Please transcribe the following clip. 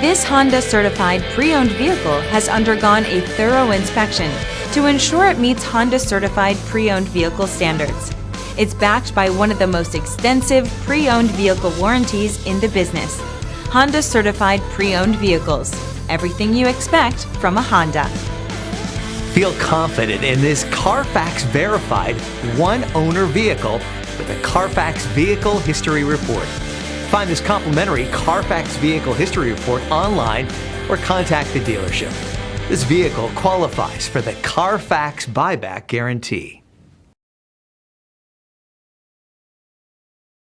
This Honda certified pre-owned vehicle has undergone a thorough inspection to ensure it meets Honda certified pre-owned vehicle standards. It's backed by one of the most extensive pre-owned vehicle warranties in the business. Honda certified pre-owned vehicles. Everything you expect from a Honda. Feel confident in this CARFAX verified one-owner vehicle with a CARFAX Vehicle History Report. Find this complimentary CARFAX Vehicle History Report online or contact the dealership. This vehicle qualifies for the CARFAX buyback guarantee.